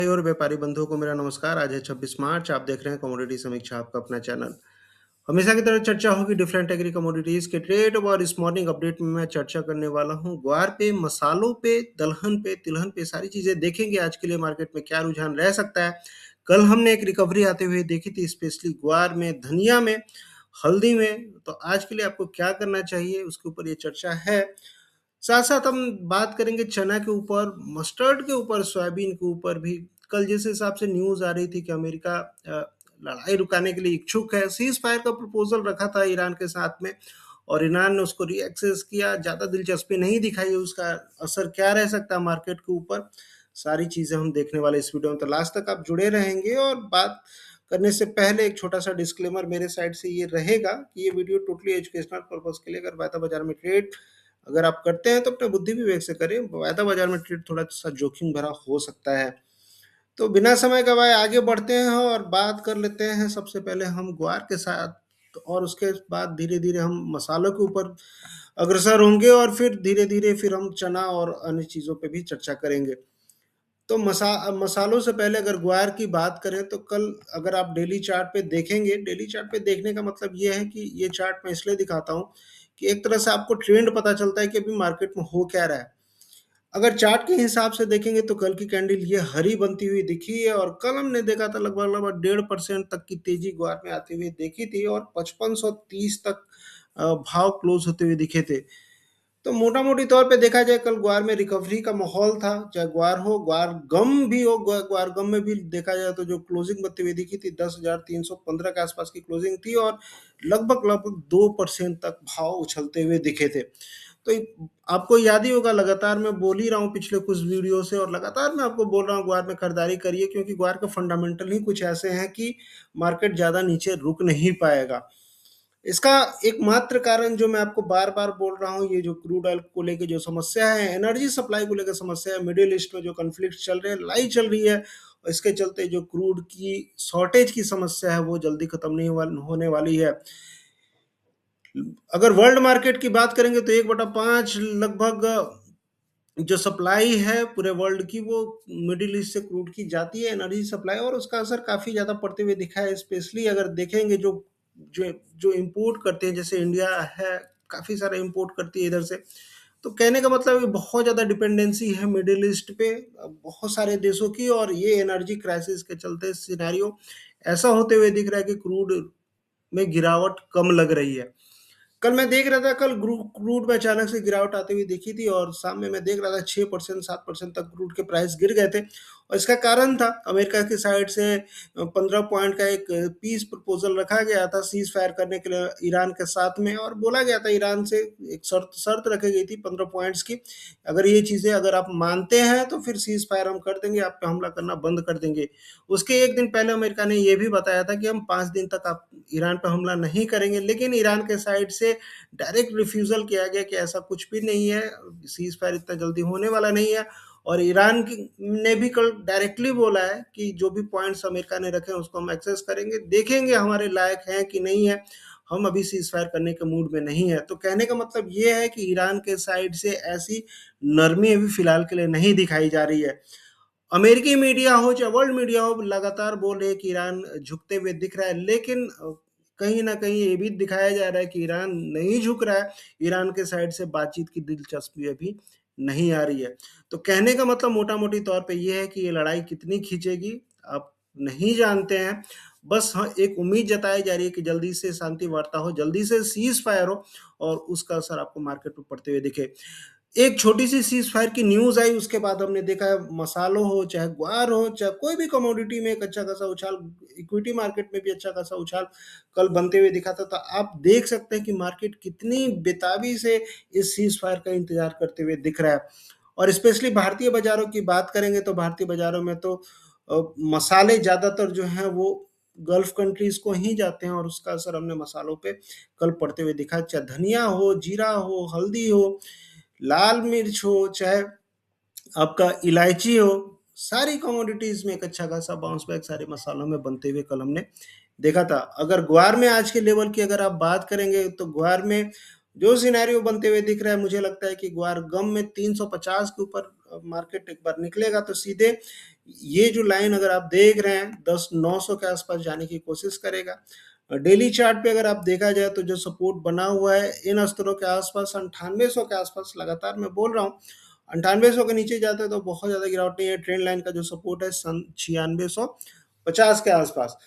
भाई और व्यापारी बंधुओं को मेरा नमस्कार। आज है 26 मार्च। आप देख रहे हैं कमोडिटी समीक्षा, आपका अपना चैनल। हमेशा की तरह चर्चा होगी डिफरेंट एग्री कमोडिटीज के ट्रेड और इस मॉर्निंग अपडेट में मैं चर्चा करने वाला हूं ग्वार पे, मसालों पे, दलहन पे, तिलहन पे, सारी चीजें देखेंगे आज के लिए मार्केट में क्या रुझान रह सकता है। कल हमने एक रिकवरी आते हुए देखी थी, स्पेशली ग्वार में, धनिया में, हल्दी में। तो आज के लिए आपको क्या करना चाहिए उसके ऊपर ये चर्चा है। साथ साथ हम बात करेंगे चना के ऊपर, मस्टर्ड के ऊपर, सोयाबीन के ऊपर भी। कल जिस हिसाब से न्यूज आ रही थी कि अमेरिका लड़ाई रुकाने के लिए इच्छुक है, सीज फायर का प्रपोजल रखा था ईरान के साथ में, और ईरान ने उसको रीएक्सेस किया, ज्यादा दिलचस्पी नहीं दिखाई। उसका असर क्या रह सकता है मार्केट के ऊपर, सारी चीजें हम देखने वाले इस वीडियो में। तो लास्ट तक आप जुड़े रहेंगे। और बात करने से पहले एक छोटा सा डिस्क्लेमर मेरे साइड से ये रहेगा कि ये वीडियो टोटली एजुकेशनल पर्पज के लिए, अगर वायदा बाजार में ट्रेड अगर आप करते हैं तो अपने बुद्धि विवेक से करें। वायदा बाजार में ट्रेड थोड़ा सा जोखिम भरा हो सकता है। तो बिना समय गवाए आगे बढ़ते हैं और बात कर लेते हैं सबसे पहले हम ग्वार के साथ, और उसके बाद धीरे धीरे हम मसालों के ऊपर अग्रसर होंगे, और फिर धीरे धीरे फिर हम चना और अन्य चीज़ों पे भी चर्चा करेंगे। तो मसालों से पहले अगर ग्वार की बात करें तो कल अगर आप डेली चार्ट पे देखेंगे, डेली चार्ट पे देखने का मतलब ये है कि ये चार्ट मैं इसलिए दिखाता हूँ कि एक तरह से आपको ट्रेंड पता चलता है कि अभी मार्केट में हो क्या रहा है। अगर चार्ट के हिसाब से देखेंगे तो कल की कैंडल ये हरी बनती हुई दिखी है, और कल हमने देखा था लगभग लगभग 1.5% तक की तेजी ग्वार में आती हुई देखी थी, और 5530 तक भाव क्लोज होते हुए दिखे थे। तो मोटा मोटी तौर पे देखा जाए कल ग्वार में रिकवरी का माहौल था, चाहे ग्वार हो, ग्वार गम भी हो। ग्वार गम में भी देखा जाए तो जो क्लोजिंग बनती हुई दिखी थी 10,315 के आसपास की क्लोजिंग थी, और लगभग लगभग 2% तक भाव उछलते हुए दिखे थे। तो आपको याद ही होगा, लगातार मैं बोल ही रहा हूँ पिछले कुछ वीडियो से, और लगातार मैं आपको बोल रहा हूँ ग्वार में खरीदारी करिए, क्योंकि ग्वार के फंडामेंटल ही कुछ ऐसे हैं कि मार्केट ज्यादा नीचे रुक नहीं पाएगा। इसका एकमात्र कारण जो मैं आपको बार बार बोल रहा हूँ, ये जो क्रूड ऑयल को लेकर जो समस्या है, एनर्जी सप्लाई को लेकर समस्या है, मिडिल ईस्ट में जो कन्फ्लिक्ट चल रहे हैं, लड़ाई चल रही है, इसके चलते जो क्रूड की शॉर्टेज की समस्या है वो जल्दी खत्म नहीं होने वाली है। अगर वर्ल्ड मार्केट की बात करेंगे तो 1/5 लगभग जो सप्लाई है पूरे वर्ल्ड की, वो मिडिल ईस्ट से क्रूड की जाती है, एनर्जी सप्लाई, और उसका असर काफी ज्यादा पड़ते हुए दिखा है। स्पेशली अगर देखेंगे जो जो जो इंपोर्ट करते हैं, जैसे इंडिया है, काफी सारा इंपोर्ट करती है इधर से। तो कहने का मतलब है कि बहुत ज्यादा डिपेंडेंसी है मिडिल ईस्ट पे बहुत सारे देशों की, और ये एनर्जी क्राइसिस के चलते सिनेरियो ऐसा होते हुए दिख रहा है कि क्रूड में गिरावट कम लग रही है। कल मैं देख रहा था, कल क्रूड में अचानक से गिरावट आती हुई देखी थी, और शाम में मैं देख रहा था 6% 7% तक क्रूड के प्राइस गिर गए थे। और इसका कारण था अमेरिका की साइड से 15 पॉइंट का एक पीस प्रपोजल रखा गया था सीज फायर करने के लिए ईरान के साथ में, और बोला गया था ईरान से एक शर्त रखी गई थी 15 पॉइंट्स की। अगर ये चीज़ें अगर आप मानते हैं तो फिर सीज फायर हम कर देंगे, आप पे हमला करना बंद कर देंगे। उसके एक दिन पहले अमेरिका ने यह भी बताया था कि हम 5 दिन तक आप ईरान पर हमला नहीं करेंगे, लेकिन ईरान के साइड से डायरेक्ट रिफ्यूजल किया गया कि ऐसा कुछ भी नहीं है, सीज फायर इतना जल्दी होने वाला नहीं है। और ईरान ने भी कल डायरेक्टली बोला है कि जो भी पॉइंट्स अमेरिका ने रखे हैं उसको हम एक्सेस करेंगे, देखेंगे हमारे लायक हैं कि नहीं है, हम अभी सीज फायर करने के मूड में नहीं है। तो कहने का मतलब ये है कि ईरान के साइड से ऐसी नरमी अभी फिलहाल के लिए नहीं दिखाई जा रही है। अमेरिकी मीडिया हो चाहे वर्ल्ड मीडिया हो, लगातार बोल रहे हैं कि ईरान झुकते हुए दिख रहा है, लेकिन कहीं ना कहीं ये भी दिखाया जा रहा है कि ईरान नहीं झुक रहा है। ईरान के साइड से बातचीत की दिलचस्पी अभी नहीं आ रही है। तो कहने का मतलब मोटा मोटी तौर पे ये है कि ये लड़ाई कितनी खींचेगी आप नहीं जानते हैं। बस हाँ, एक उम्मीद जताई जा रही है कि जल्दी से शांति वार्ता हो, जल्दी से सीज फायर हो, और उसका असर आपको मार्केट पर पड़ते हुए दिखे। एक छोटी सी सीज फायर की न्यूज आई, उसके बाद हमने देखा है मसालों हो चाहे ग्वार हो चाहे कोई भी कमोडिटी में एक अच्छा खासा उछाल, इक्विटी मार्केट में भी अच्छा खासा उछाल कल बनते हुए दिखा था। तो आप देख सकते हैं कि मार्केट कितनी बेताबी से इस सीज फायर का इंतजार करते हुए दिख रहा है। और स्पेशली भारतीय बाजारों की बात करेंगे तो भारतीय बाजारों में तो मसाले ज्यादातर जो हैं वो गल्फ कंट्रीज को ही जाते हैं, और उसका असर हमने मसालों पे कल पड़ते हुए दिखा। चाहे धनिया हो, जीरा हो, हल्दी हो, लाल मिर्च हो, चाहे आपका इलायची हो, सारी कमोडिटीज में एक अच्छा खासा बाउंस बैक सारे मसालों में बनते हुए कल हमने देखा था। अगर ग्वार में आज के लेवल की अगर आप बात करेंगे तो ग्वार में जो सिनेरियो बनते हुए दिख रहा है, मुझे लगता है कि ग्वार गम में 350 के ऊपर मार्केट एक बार निकलेगा तो सीधे ये जो लाइन अगर आप देख रहे हैं 10,900 के आसपास जाने की कोशिश करेगा। डेली चार्ट पे अगर आप देखा जाए तो जो सपोर्ट बना हुआ है इन स्तरों के आसपास 9800 के आसपास, लगातार मैं बोल रहा हूँ 9800 के नीचे जाते हैं तो बहुत ज़्यादा गिरावट नहीं है। ट्रेंड लाइन का जो सपोर्ट है 9650 के आसपास।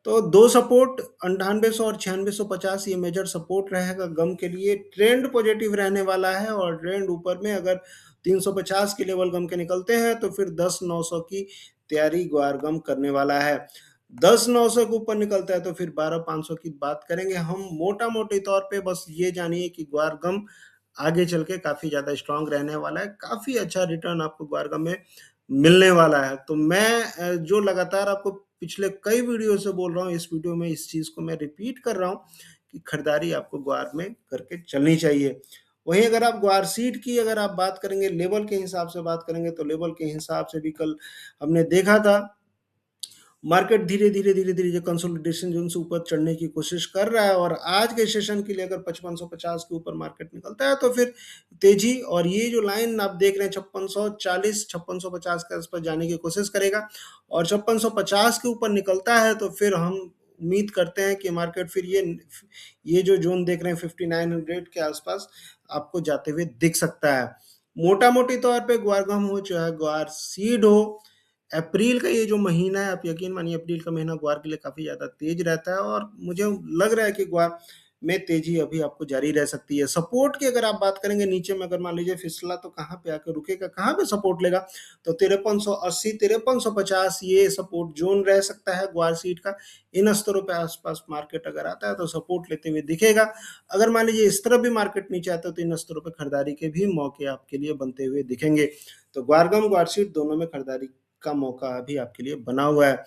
तो दो सपोर्ट 9800 और 9650 ये मेजर सपोर्ट रहेगा गम के लिए। ट्रेंड पॉजिटिव रहने वाला है और ट्रेंड ऊपर में अगर 350 के लेवल गम के निकलते हैं तो फिर 10,900 की तैयारी ग्वार गम करने वाला है। 10,900 के ऊपर निकलता है तो फिर 12,500 की बात करेंगे हम। मोटा मोटे तौर पे बस ये जानिए कि ग्वार गम आगे चल के काफ़ी ज़्यादा स्ट्रांग रहने वाला है, काफ़ी अच्छा रिटर्न आपको ग्वार गम में मिलने वाला है। तो मैं जो लगातार आपको पिछले कई वीडियो से बोल रहा हूँ, इस वीडियो में इस चीज़ को मैं रिपीट कर रहा हूँ कि खरीदारी आपको ग्वार में करके चलनी चाहिए। वहीं अगर आप ग्वार सीड की अगर आप बात करेंगे, लेवल के हिसाब से बात करेंगे तो लेवल के हिसाब से भी कल हमने देखा था मार्केट धीरे-धीरे जो कंसोलिडेशन जोन से ऊपर चढ़ने की कोशिश कर रहा है और आज के सेशन के लिए अगर 5550 के ऊपर मार्केट निकलता है तो फिर तेजी और ये जो लाइन आप देख रहे हैं 5640 5650 के आसपास जाने की कोशिश करेगा और 5650 के ऊपर निकलता है तो फिर हम उम्मीद करते हैं कि मार्केट फिर ये जो जोन देख रहे हैं 5900 के आसपास आपको जाते हुए दिख सकता है। मोटा मोटी तौर पे ग्वार गम हो चाहे ग्वार सीड हो, अप्रैल का ये जो महीना है आप यकीन मानिए अप्रैल का महीना ग्वार के लिए काफ़ी ज़्यादा तेज रहता है और मुझे लग रहा है कि ग्वार में तेजी अभी आपको जारी रह सकती है। सपोर्ट की अगर आप बात करेंगे नीचे में अगर मान लीजिए फिसला तो कहाँ पे आकर रुकेगा, कहाँ पे सपोर्ट लेगा तो 5380 5350 ये सपोर्ट जोन रह सकता है ग्वार सीट का। इन स्तरों पे आसपास मार्केट अगर आता है तो सपोर्ट लेते हुए दिखेगा। अगर मान लीजिए इस तरफ भी मार्केट नीचे आता है तो इन स्तरों पे खरीदारी के भी मौके आपके लिए बनते हुए दिखेंगे। तो ग्वार गम ग्वार सीट दोनों में खरीदारी का मौका अभी आपके लिए बना हुआ है।